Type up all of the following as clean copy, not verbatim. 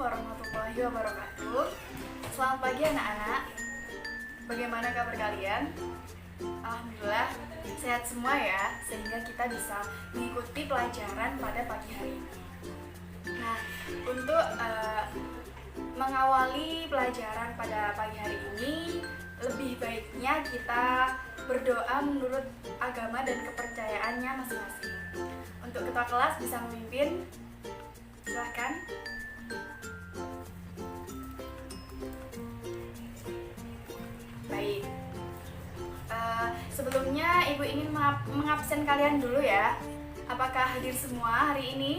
warahmatullahi wabarakatuh. Selamat pagi anak-anak. Bagaimana kabar kalian? Alhamdulillah sehat semua ya, sehingga kita bisa mengikuti pelajaran pada pagi hari ini. Nah, untuk mengawali pelajaran pada pagi hari ini, lebih baiknya kita berdoa menurut agama dan kepercayaannya masing-masing. Untuk ketua kelas bisa memimpin, silahkan. Baik. Sebelumnya Ibu ingin mengabsen kalian dulu ya. Apakah hadir semua hari ini?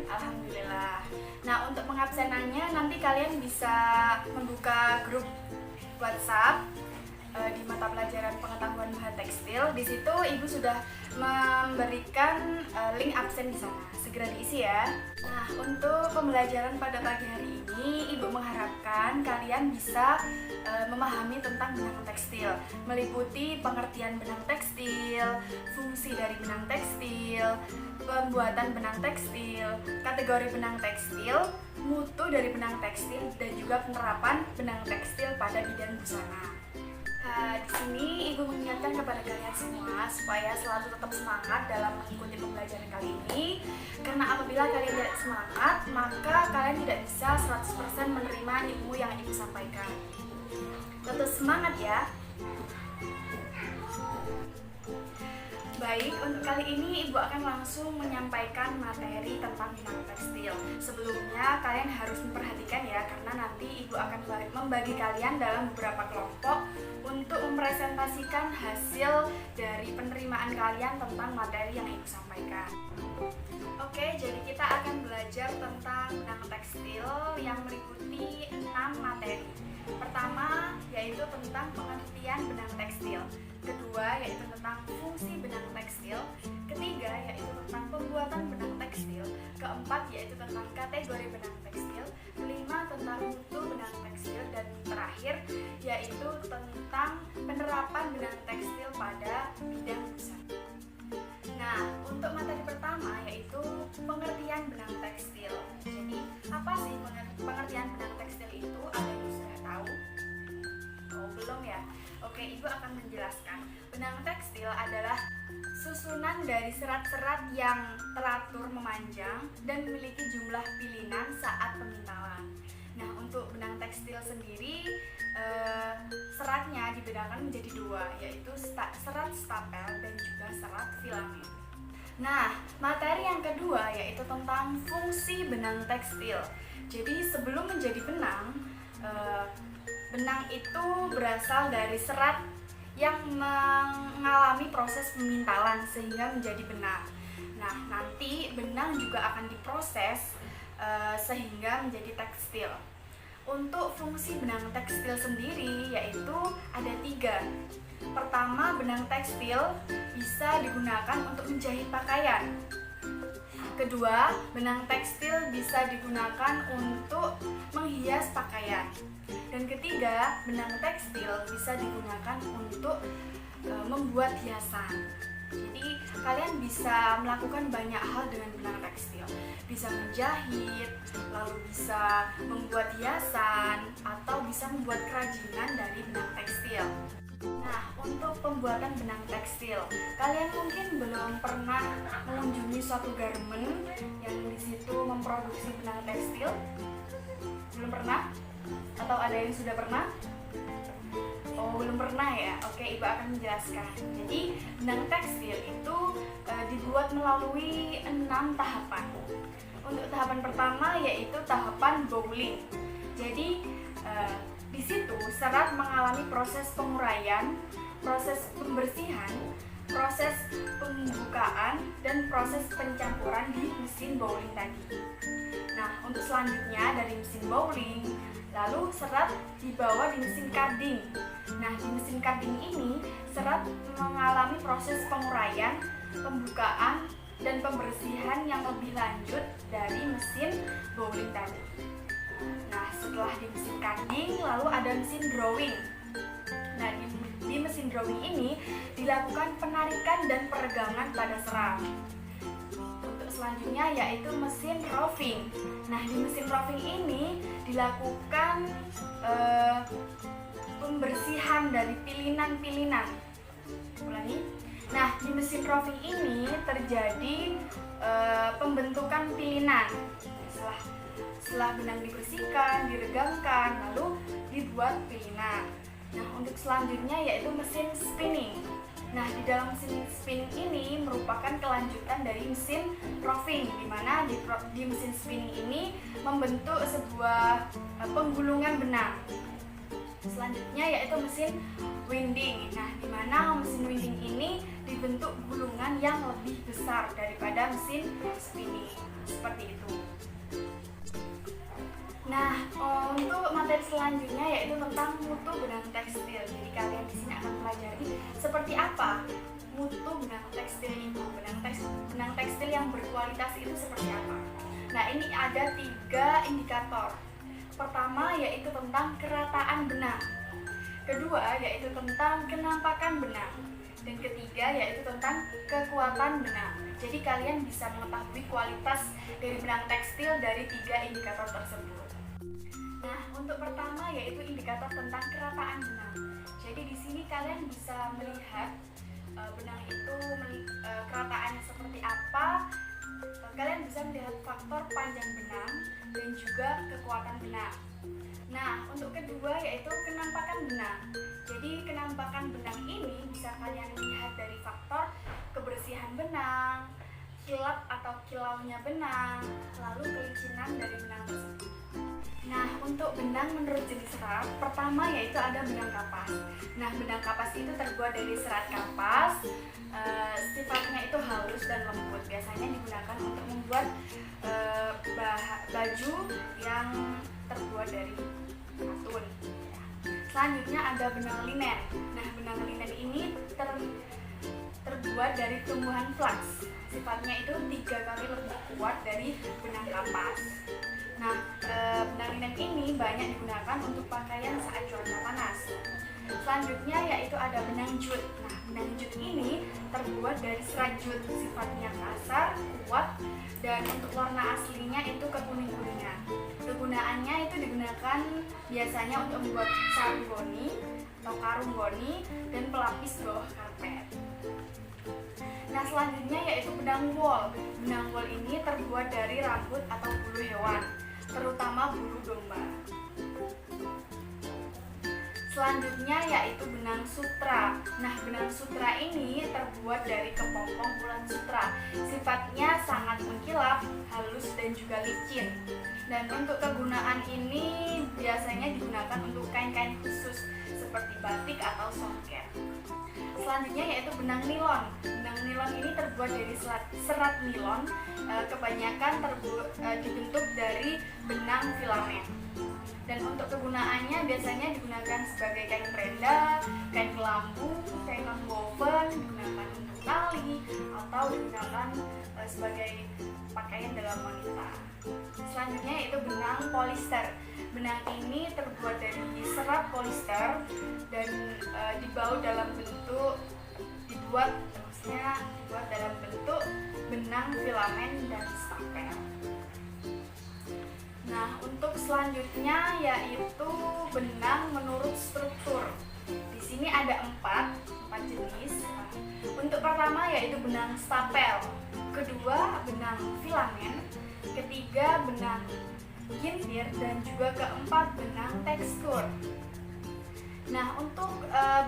Alhamdulillah. Nah, untuk mengabsenannya nanti kalian bisa membuka grup WhatsApp di mata pelajaran pengetahuan bahan tekstil. Di situ Ibu sudah memberikan link absen di sana. Segera diisi ya. Nah, untuk pembelajaran pada pagi hari ini, Ibu mengharapkan kalian bisa memahami tentang benang tekstil, meliputi pengertian benang tekstil, fungsi dari benang tekstil, pembuatan benang tekstil, kategori benang tekstil, mutu dari benang tekstil, dan juga penerapan benang tekstil pada bidang busana. Di sini Ibu mengingatkan kepada kalian semua supaya selalu tetap semangat dalam mengikuti pembelajaran kali ini, karena apabila kalian tidak semangat, maka kalian tidak bisa 100% menerima ilmu yang Ibu sampaikan. Tetap semangat ya. Baik, untuk kali ini Ibu akan langsung menyampaikan materi tentang benang tekstil. Sebelumnya kalian harus memperhatikan ya, karena nanti Ibu akan membagi kalian dalam beberapa kelompok untuk mempresentasikan hasil dari penerimaan kalian tentang materi yang Ibu sampaikan. Oke, jadi kita akan belajar tentang benang tekstil yang meliputi 6 materi. Pertama, yaitu tentang pengertian benang tekstil. Kedua, yaitu tentang fungsi benang tekstil. Ketiga, yaitu tentang pembuatan benang tekstil. Keempat, yaitu tentang kategori benang tekstil. Kelima, tentang mutu benang tekstil. Dan terakhir, yaitu tentang penerapan benang tekstil pada bidang busana. Nah, untuk materi pertama yaitu pengertian benang tekstil. Jadi, apa sih pengertian benang tekstil itu? Ada yang sudah tahu? Oh, belum ya? Oke, Ibu akan menjelaskan. Benang tekstil adalah susunan dari serat-serat yang teratur memanjang dan memiliki jumlah pilihan saat pemintalan. Nah, untuk benang tekstil sendiri, seratnya dibedakan menjadi dua, yaitu serat stapel dan juga serat filamen. Nah, materi yang kedua yaitu tentang fungsi benang tekstil. Jadi sebelum menjadi benang, benang itu berasal dari serat yang mengalami proses pemintalan sehingga menjadi benang. Nah, nanti benang juga akan diproses sehingga menjadi tekstil. Untuk fungsi benang tekstil sendiri yaitu ada 3. Pertama, benang tekstil bisa digunakan untuk menjahit pakaian. Kedua, benang tekstil bisa digunakan untuk menghias pakaian. Dan ketiga, benang tekstil bisa digunakan untuk membuat hiasan. Jadi kalian bisa melakukan banyak hal dengan benang tekstil. Bisa menjahit, lalu bisa membuat hiasan, atau bisa membuat kerajinan dari benang tekstil. Nah, untuk pembuatan benang tekstil, kalian mungkin belum pernah mengunjungi suatu garment yang di situ memproduksi benang tekstil. Belum pernah? Atau ada yang sudah pernah? Oh, belum pernah ya? Oke, Ibu akan menjelaskan. Jadi, benang tekstil itu dibuat melalui 6 tahapan. Untuk tahapan pertama yaitu tahapan bowling. Jadi, di situ serat mengalami proses penguraian, proses pembersihan, proses pembukaan, dan proses pencampuran di mesin bowling tadi. Nah, untuk selanjutnya dari mesin bowling, lalu serat dibawa di mesin carding. Nah, di mesin carding ini serat mengalami proses penguraian, pembukaan, dan pembersihan yang lebih lanjut dari mesin bowling tadi. Nah, setelah di mesin carding, lalu ada mesin drawing. Nah, di mesin drawing ini dilakukan penarikan dan peregangan pada serat. Untuk selanjutnya yaitu mesin roving. Nah, di mesin roving ini dilakukan pembersihan dari pilinan-pilinan. Ulangi. Nah, di mesin roving ini terjadi pembentukan pilinan. Setelah benang dibersihkan, diregangkan, lalu dibuat pilinan. Nah, untuk selanjutnya yaitu mesin spinning. Nah, di dalam mesin spinning ini merupakan kelanjutan dari mesin roving, di mana di mesin spinning ini membentuk sebuah penggulungan benang. Selanjutnya yaitu mesin winding. Nah, di mana mesin winding ini dibentuk gulungan yang lebih besar daripada mesin spinning. Seperti itu. Nah, untuk materi selanjutnya yaitu tentang mutu benang tekstil. Jadi kalian di sini akan pelajari seperti apa mutu benang tekstil itu. Benang tekstil yang berkualitas itu seperti apa. Nah, ini ada 3 indikator. Pertama yaitu tentang kerataan benang. Kedua yaitu tentang kenampakan benang. Dan ketiga yaitu tentang kekuatan benang. Jadi kalian bisa mengetahui kualitas dari benang tekstil dari 3 indikator tersebut. Nah, untuk pertama yaitu indikator tentang kerataan benang. Jadi di sini kalian bisa melihat benang itu kerataannya seperti apa. Kalian bisa melihat faktor panjang benang dan juga kekuatan benang. Nah, untuk kedua yaitu kenampakan benang. Jadi kenampakan benang ini bisa kalian lihat dari faktor kebersihan benang, kilap atau kilaunya benang, lalu kelicinan dari benang tersebut. Nah, untuk benang menurut jenis serat, pertama yaitu ada benang kapas. Nah, benang kapas itu terbuat dari serat kapas, sifatnya itu halus dan lembut. Biasanya digunakan untuk membuat baju yang terbuat dari katun. Selanjutnya ada benang linen. Nah, benang linen ini terbuat dari tumbuhan flax. Sifatnya itu 3 kali lebih kuat dari benang kapas. Nah, benang linen ini banyak digunakan untuk pakaian saat cuaca panas. Selanjutnya yaitu ada benang jute. Nah, benang jute ini terbuat dari serat jute, sifatnya kasar, kuat, dan untuk warna aslinya itu kekuning-kuningan. Kegunaannya itu digunakan biasanya untuk membuat sarung goni atau karung goni dan pelapis bawah karpet. Nah, selanjutnya yaitu benang wol. Benang wol ini terbuat dari rambut atau bulu hewan, terutama bulu domba. Selanjutnya yaitu benang sutra. Nah, benang sutra ini terbuat dari kepompong ulat sutra. Sifatnya sangat mengkilap, halus dan juga licin. Dan untuk kegunaan ini biasanya digunakan untuk kain-kain khusus seperti batik atau songket. Selanjutnya yaitu benang nilon. Benang nilon ini terbuat dari serat nilon, kebanyakan dibentuk dari benang filamen. Dan untuk kegunaannya biasanya digunakan sebagai kain prenda, kain kelambu, kain nonwoven, digunakan untuk tali atau digunakan sebagai pakaian dalam wanita. Selanjutnya yaitu benang polister. Benang ini terbuat dari serat polister dan dibuat dalam bentuk benang filamen dan stapel. Nah, untuk selanjutnya yaitu benang menurut struktur. Di sini ada 4 jenis. Untuk pertama yaitu benang stapel, kedua benang filamen, ketiga benang gintir, dan juga keempat benang tekstur. Nah, untuk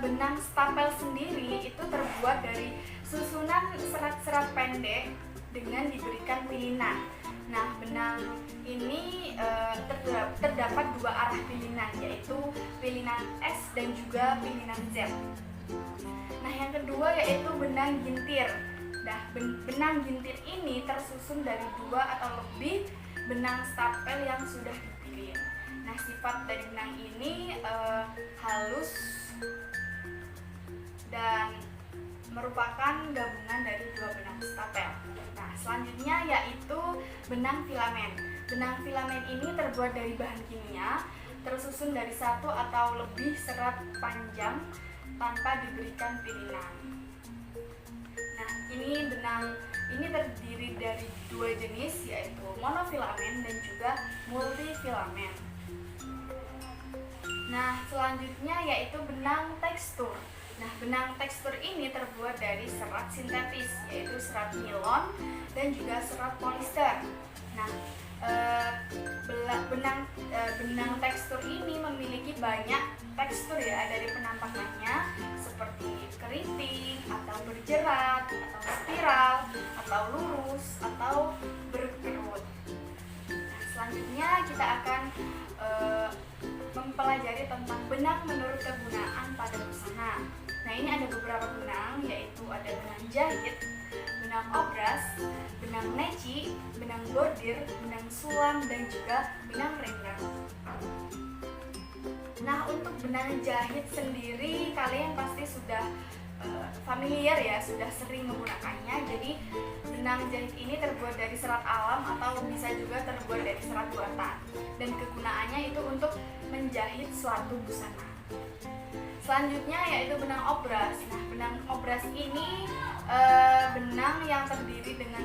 benang stapel sendiri itu terbuat dari susunan serat-serat pendek dengan diberikan pilinan. Nah, benang ini terdapat 2 arah pilinan, yaitu pilinan S dan juga pilinan Z. Nah, yang kedua yaitu benang gintir. Nah, benang gintir ini tersusun dari 2 atau lebih benang stapel yang sudah dipilih. Nah, sifat dari benang ini halus dan merupakan gabungan dari 2 benang stapel. Nah, selanjutnya yaitu benang filamen. Benang filamen ini terbuat dari bahan kimia, tersusun dari 1 atau lebih serat panjang tanpa diberikan pilihan. Nah, benang ini terdiri dari dua jenis, yaitu monofilamen dan juga multifilamen. Nah, selanjutnya yaitu benang tekstur. Nah, benang tekstur ini terbuat dari serat sintetis, yaitu serat nilon dan juga serat polister. Nah, benang tekstur ini memiliki banyak tekstur ya dari penampakannya, seperti keriting atau berjerat atau spiral atau lurus atau berkerut. Nah, selanjutnya kita akan mempelajari tentang benang menurut kegunaan pada busana. Nah, ini ada beberapa benang, yaitu ada benang jahit, benang obras, benang neci, benang bordir, benang sulam, dan juga benang renggang. Nah, untuk benang jahit sendiri kalian pasti sudah familiar ya, sudah sering menggunakannya. Jadi benang jahit ini terbuat dari serat alam atau bisa juga terbuat dari serat buatan, dan kegunaannya itu untuk menjahit suatu busana. Selanjutnya yaitu benang obras. Nah, benang obras ini benang yang terdiri dengan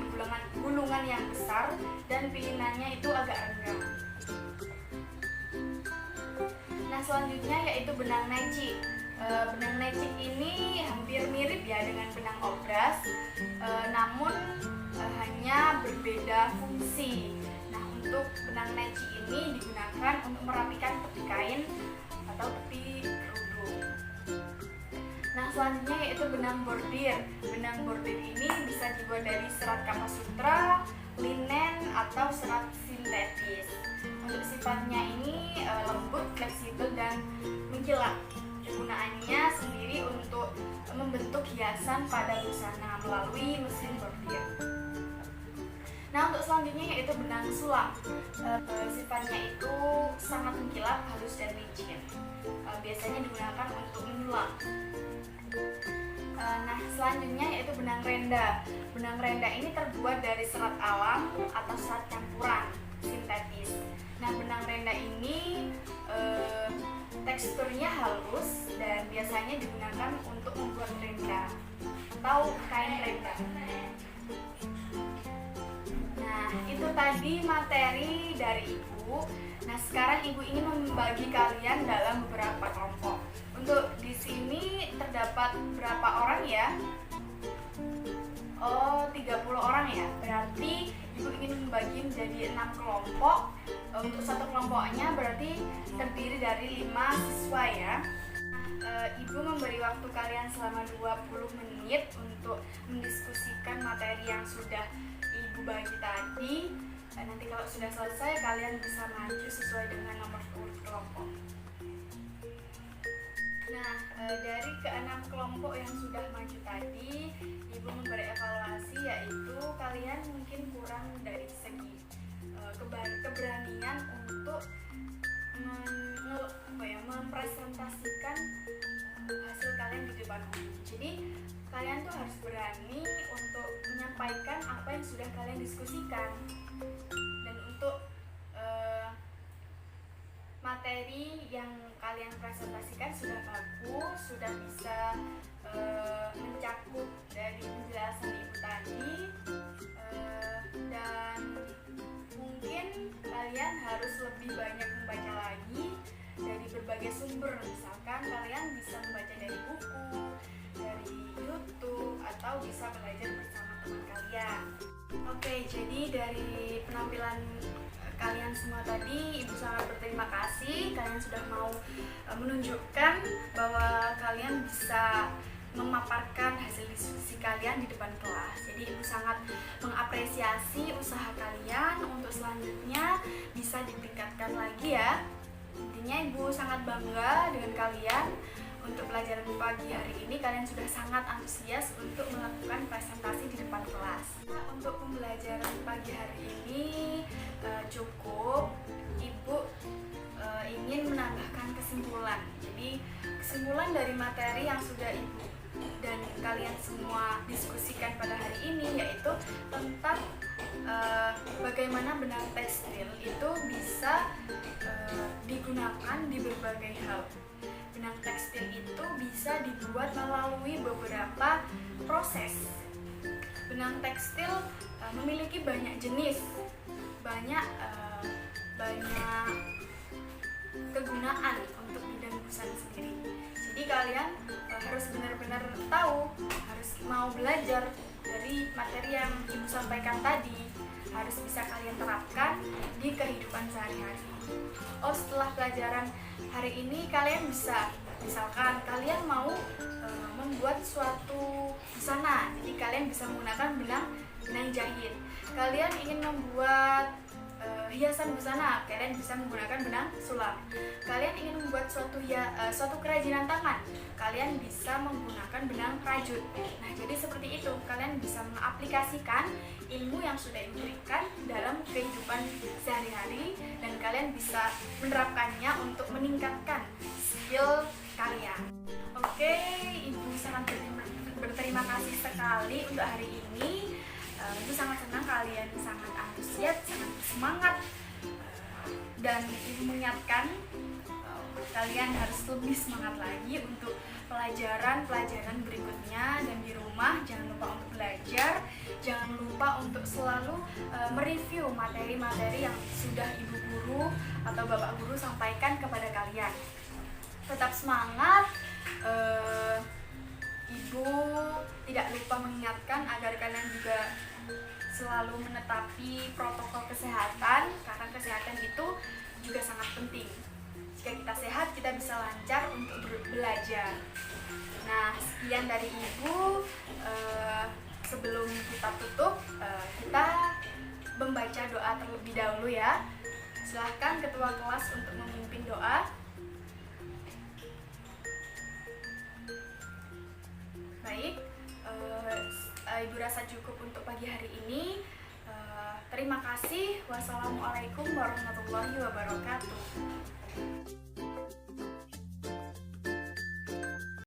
gulungan yang besar dan pilinannya itu agak renggang. Nah, selanjutnya yaitu benang neci. Benang neci ini hampir mirip ya dengan benang obras, namun hanya berbeda fungsi. Nah, untuk benang neci ini digunakan untuk merapikan tepi kain atau tepi kerudung. Nah, selanjutnya yaitu benang bordir. Benang bordir ini bisa dibuat dari serat kapasutra, linen, atau serat sintetis. Untuk sifatnya ini lembut, fleksibel, dan mengkilap. Kegunaannya sendiri untuk membentuk hiasan pada busana melalui mesin bordir. Nah, untuk selanjutnya yaitu benang sulam. Sifatnya itu sangat mengkilap, halus, dan licin. Biasanya digunakan untuk menyulam. Nah, selanjutnya yaitu benang renda. Benang renda ini terbuat dari serat alam atau serat campuran sintetis. Nah, benang renda ini teksturnya halus dan biasanya digunakan untuk membuat renda atau kain renda. Nah, itu tadi materi dari Ibu. Nah, sekarang Ibu ingin membagi kalian dalam beberapa kelompok. Untuk di sini terdapat berapa orang ya? Oh, 30 orang ya. Berarti Ibu ingin membagi menjadi 6 kelompok. Untuk satu kelompoknya berarti terdiri dari 5 siswa ya. Ibu memberi waktu kalian selama 20 menit untuk mendiskusikan materi yang sudah Ibu bagi tadi. Nanti kalau sudah selesai kalian bisa maju sesuai dengan nomor urut kelompok. Nah, dari ke-6 kelompok yang sudah maju tadi, Ibu memberi evaluasi, yaitu kalian mungkin kurang dari segi keberanian untuk mempresentasikan hasil kalian di depan umum. Jadi kalian tuh harus berani untuk menyampaikan apa yang sudah kalian diskusikan. Dan untuk materi yang kalian presentasikan sudah bagus, sudah bisa mencakup dari penjelasan Ibu tadi, dan mungkin kalian harus lebih banyak membaca lagi dari berbagai sumber. Misalkan kalian bisa membaca dari buku, dari YouTube, atau bisa belajar bersama teman kalian. Oke, jadi dari penampilan kalian semua tadi, Ibu sangat berterima kasih. Kalian sudah mau menunjukkan bahwa kalian bisa memaparkan hasil diskusi kalian di depan kelas. Jadi Ibu sangat mengapresiasi usaha kalian. Untuk selanjutnya bisa ditingkatkan lagi ya. Intinya Ibu sangat bangga dengan kalian. Untuk pelajaran pagi hari ini kalian sudah sangat antusias untuk melakukan presentasi di depan kelas. Nah, untuk pembelajaran pagi hari ini cukup. Ibu ingin menambahkan kesimpulan. Jadi kesimpulan dari materi yang sudah Ibu dan kalian semua diskusikan pada hari ini yaitu tentang bagaimana benang tekstil itu bisa digunakan di berbagai hal. Benang tekstil itu bisa dibuat melalui beberapa proses. benang tekstil memiliki banyak jenis, banyak kegunaan untuk bidang busana sendiri. Jadi kalian harus benar-benar tahu, harus mau belajar dari materi yang Ibu sampaikan tadi, harus bisa kalian terapkan di kehidupan sehari-hari. Oh, setelah pelajaran hari ini kalian bisa, misalkan kalian mau membuat suatu busana, jadi kalian bisa menggunakan benang jahit. Kalian ingin membuat hiasan busana, kalian bisa menggunakan benang sulap. Kalian ingin membuat suatu kerajinan tangan, kalian bisa menggunakan benang rajut. Nah, jadi seperti itu, kalian bisa mengaplikasikan ilmu yang sudah diberikan dalam kehidupan sehari-hari, dan kalian bisa menerapkannya untuk meningkatkan skill kalian. Oke, Ibu sangat berterima kasih sekali untuk hari ini. Ibu sangat senang kalian sangat antusias, sangat semangat, dan Ibu mengingatkan kalian harus lebih semangat lagi untuk pelajaran berikutnya. Dan di rumah jangan lupa untuk belajar, jangan lupa untuk selalu mereview materi-materi yang sudah Ibu guru atau Bapak guru sampaikan kepada kalian. Tetap semangat. Ibu tidak lupa mengingatkan agar kalian juga selalu menetapi protokol kesehatan, karena kesehatan itu juga sangat penting. Jika kita sehat, kita bisa lancar untuk belajar. Nah, sekian dari Ibu. Sebelum kita tutup, kita membaca doa terlebih dahulu ya. Silahkan ketua kelas untuk memimpin doa. Baik, Ibu rasa cukup untuk pagi hari ini. Terima kasih. Wassalamualaikum warahmatullahi wabarakatuh.